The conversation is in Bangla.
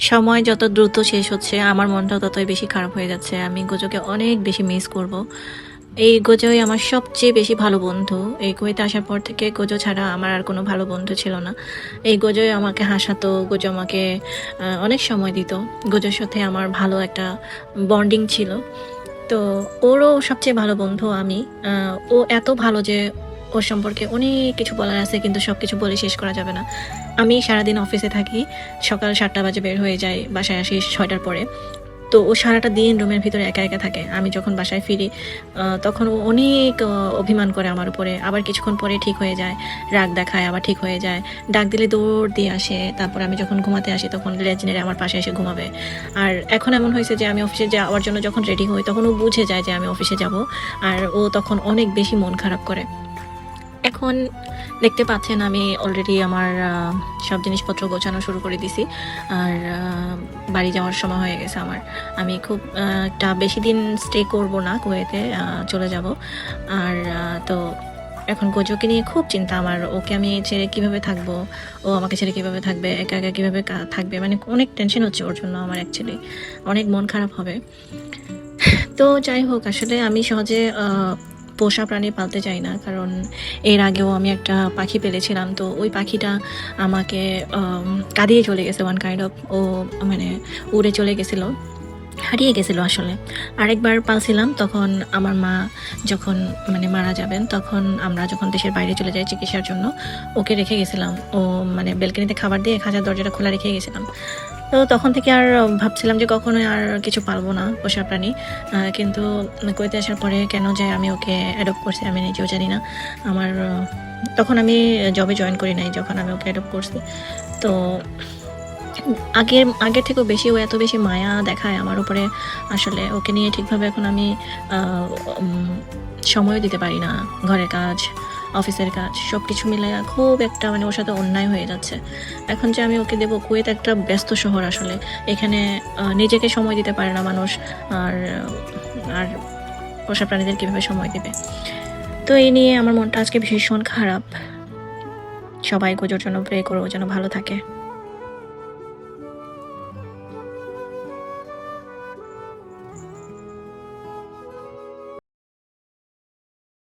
সময় যত দ্রুত শেষ হচ্ছে আমার মনটাও ততই বেশি খারাপ হয়ে যাচ্ছে। আমি গোজোকে অনেক বেশি মিস করব। এই গোজোই আমার সবচেয়ে বেশি ভালো বন্ধু। এই কুয়েতে আসার পর থেকে গোজো ছাড়া আমার আর কোনো ভালো বন্ধু ছিল না। এই গোজোই আমাকে হাসাতো, গোজো আমাকে অনেক সময় দিত। গোজোর সাথে আমার ভালো একটা বন্ডিং ছিল। তো ওরও সবচেয়ে ভালো বন্ধু আমি। ও এত ভালো যে ওর সম্পর্কে অনেক কিছু বলার আছে, কিন্তু সব কিছু বলে শেষ করা যাবে না। আমি সারাদিন অফিসে থাকি, সকাল 7টা বাজে বের হয়ে যাই, বাসায় আসি 6টার পরে। তো ও সারাটা দিন রুমের ভিতরে একা একা থাকে। আমি যখন বাসায় ফিরি তখন ও অনেক অভিমান করে আমার উপরে। আবার কিছুক্ষণ পরে ঠিক হয়ে যায়, রাগ দেখায়, আবার ঠিক হয়ে যায়। ডাক দিলে দৌড় দিয়ে আসে। তারপর আমি যখন ঘুমাতে আসি তখন লেজ নেড়ে আমার পাশে এসে ঘুমাবে। আর এখন এমন হয়েছে যে আমি অফিসে যাওয়ার জন্য যখন রেডি হই তখন ও বুঝে যায় যে আমি অফিসে যাব। আর ও তখন অনেক বেশি মন খারাপ করে। এখন দেখতে পাচ্ছেন আমি অলরেডি আমার সব জিনিসপত্র গোছানো শুরু করে দিছি। আর বাড়ি যাওয়ার সময় হয়ে গেছে আমার। আমি খুব একটা বেশি দিন স্টে করব না কুয়েতে, চলে যাব। আর তো এখন গোজোকে নিয়ে খুব চিন্তা আমার। ওকে আমি ছেড়ে কিভাবে থাকবো, ও আমাকে ছেড়ে কিভাবে থাকবে, একা একা কীভাবে থাকবে, মানে অনেক টেনশন হচ্ছে ওর জন্য আমার। অ্যাকচুয়ালি অনেক মন খারাপ হবে। তো যাই হোক, আসলে আমি সহজে পোষা প্রাণী পালতে চাই না, কারণ এর আগেও আমি একটা পাখি পেলেছিলাম। তো ওই পাখিটা আমাকে কাঁদিয়ে চলে গেছে, ওয়ান কাইন্ড অফ। ও মানে উড়ে চলে গেছিলো, হারিয়ে গেছিলো আসলে। আরেকবার পালছিলাম, তখন আমার মা যখন মানে মারা যাবেন, তখন আমরা যখন দেশের বাইরে চলে যাই চিকিৎসার জন্য, ওকে রেখে গেছিলাম। ও মানে বেলকনিতে খাবার দিয়ে খাঁচার দরজাটা খোলা রেখে গেছিলাম। তো তখন থেকে আর ভাবছিলাম যে কখনোই আর কিছু পালবো না পোষা প্রাণী। কিন্তু কুয়েতে আসার পরে কেন যে আমি ওকে অ্যাডপ্ট করছি আমি নিজেও জানি না। আমার তখন আমি জবে জয়েন করি নাই যখন আমি ওকে অ্যাডপ্ট করছি। তো আগের থেকেও বেশি ও এত বেশি মায়া দেখায় আমার উপরে। আসলে ওকে নিয়ে ঠিকভাবে এখন আমি সময়ও দিতে পারি না। ঘরের কাজ, অফিসের কাজ সব কিছু মিলাইয়া খুব একটা মানে ওর সাথে অন্যায় হয়ে যাচ্ছে। এখন যে আমি ওকে দেবো, কুয়েত একটা ব্যস্ত শহর আসলে। এখানে নিজেকে সময় দিতে পারে না মানুষ। আর আর পোষা প্রাণীদের কীভাবে সময় দেবে। তো এই নিয়ে আমার মনটা আজকে ভীষণ খারাপ। সবাই গোজোর জন্য প্রে করো, যেন ভালো থাকে।